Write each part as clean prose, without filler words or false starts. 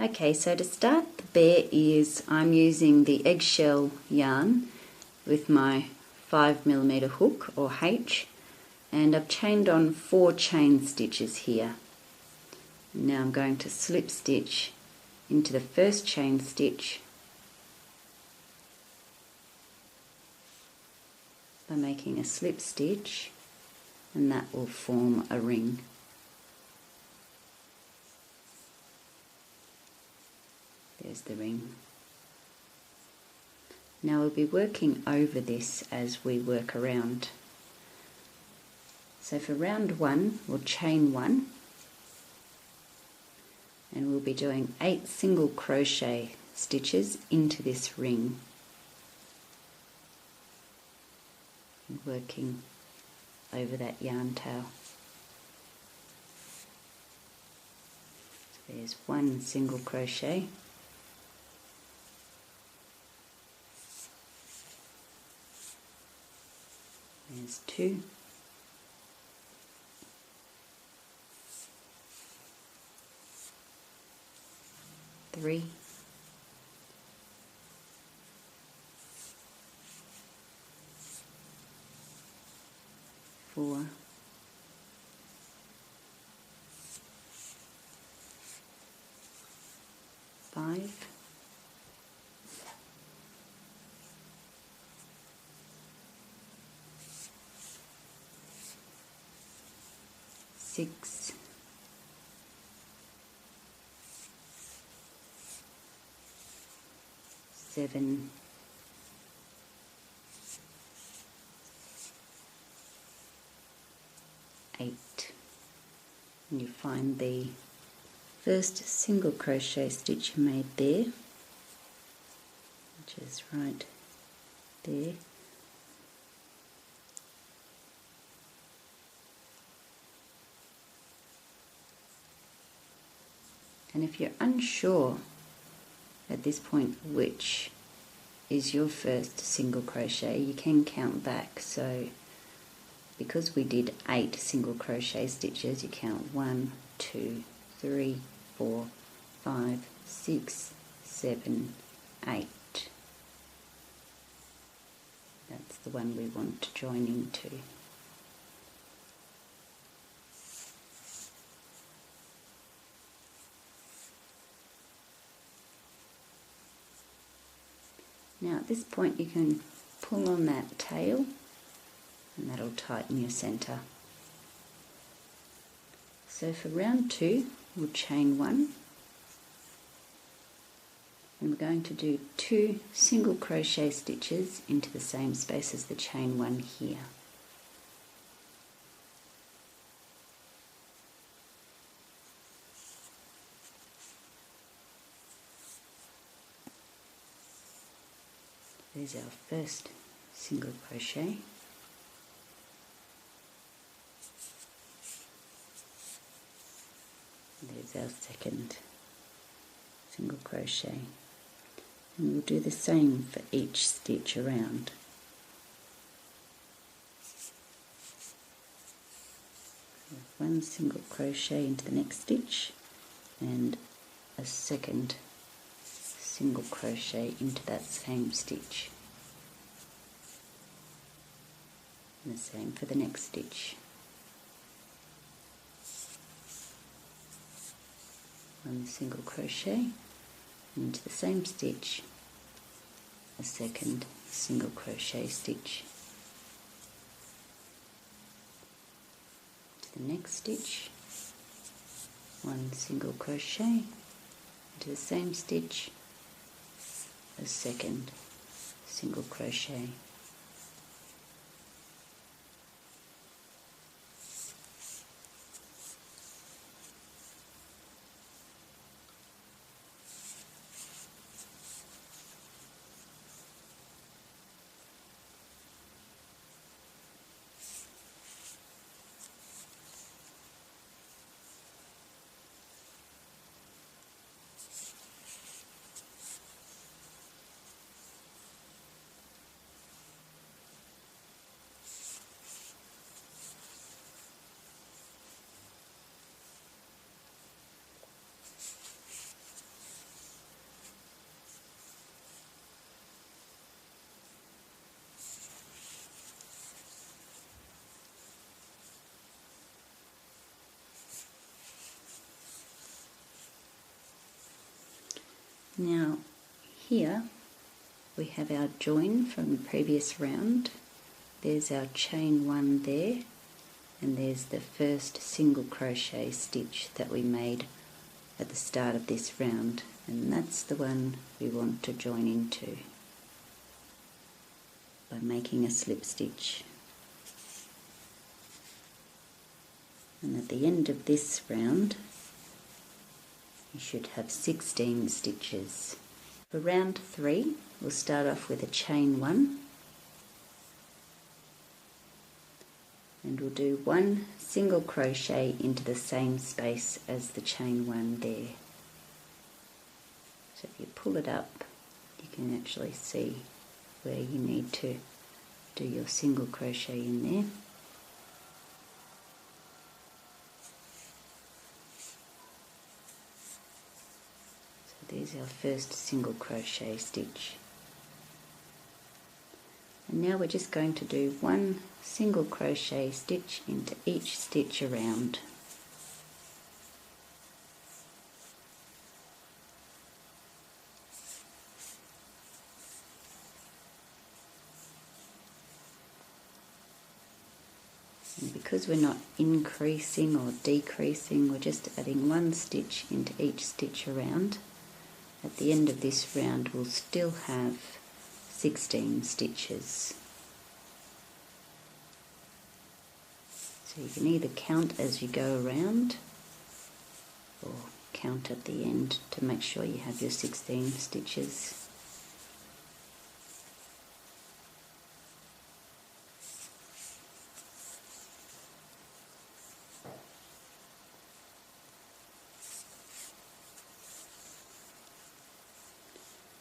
Okay, so to start the bare ears, I'm using the eggshell yarn with my 5mm hook or H, and I've chained on 4 chain stitches here. Now I'm going to slip stitch into the first chain stitch by making a slip stitch, and that will form a ring. There's the ring. Now we'll be working over this as we work around. So for round 1 we'll chain 1, and we'll be doing 8 single crochet stitches into this ring, and working over that yarn tail. So there's 1 single crochet, there's 2, 3, 4, 5, 6, 7, 8, and you find the first single crochet stitch you made there, which is right there. And if you're unsure at this point which is your first single crochet, you can count back. So because we did 8 single crochet stitches, you count 1, 2, 3, 4, 5, 6, 7, 8. That's the one we want to join into. Now at this point you can pull on that tail, and that'll tighten your centre. So for round 2 we'll chain 1, and we're going to do 2 single crochet stitches into the same space as the chain 1 here. There's our first single crochet. There's our second single crochet. And we'll do the same for each stitch around. So 1 single crochet into the next stitch, and a second single crochet into that same stitch, and the same for the next stitch. 1 single crochet into the same stitch, a second single crochet stitch, to the next stitch, 1 single crochet into the same stitch, a second single crochet, Now here we have our join from the previous round. There's our chain 1 there, and there's the first single crochet stitch that we made at the start of this round, and that's the one we want to join into by making a slip stitch. And at the end of this round you should have 16 stitches. For round 3 we'll start off with a chain 1, and we'll do 1 single crochet into the same space as the chain 1 there. So if you pull it up, you can actually see where you need to do your single crochet in there. So there's our first single crochet stitch. And now we're just going to do 1 single crochet stitch into each stitch around. And because we're not increasing or decreasing, we're just adding 1 stitch into each stitch around. At the end of this round we'll still have 16 stitches. So you can either count as you go around or count at the end to make sure you have your 16 stitches.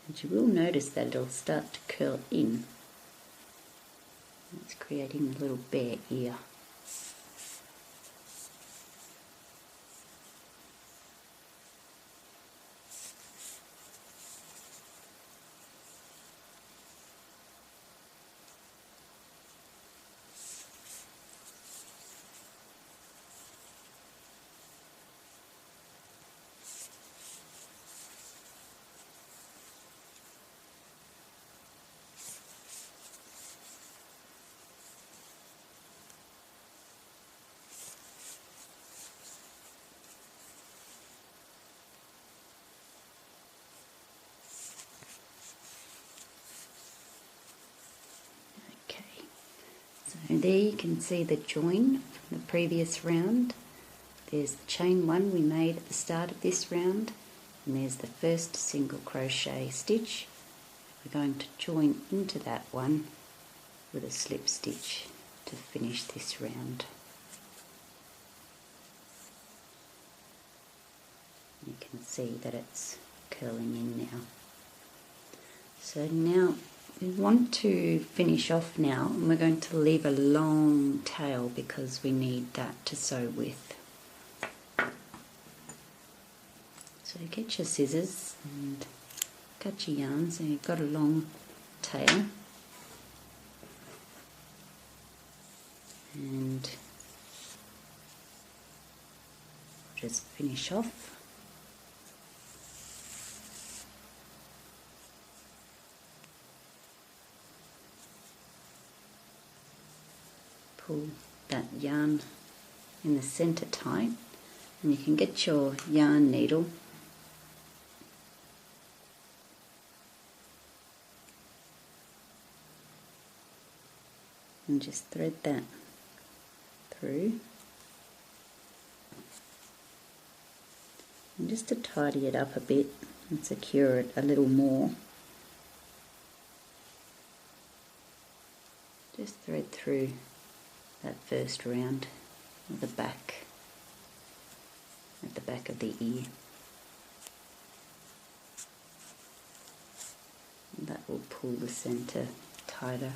And you will notice that it'll start to curl in. It's creating a little bear ear. And there you can see the join from the previous round. There's the chain 1 we made at the start of this round, and there's the first single crochet stitch. We're going to join into that one with a slip stitch to finish this round. You can see that it's curling in now. So now we want to finish off now, and we're going to leave a long tail because we need that to sew with. So get your scissors and cut your yarn so you've got a long tail, and just finish off. Pull that yarn in the center tight, and you can get your yarn needle and just thread that through. And just to tidy it up a bit and secure it a little more, just thread through that first round at the back of the ear. And that will pull the center tighter.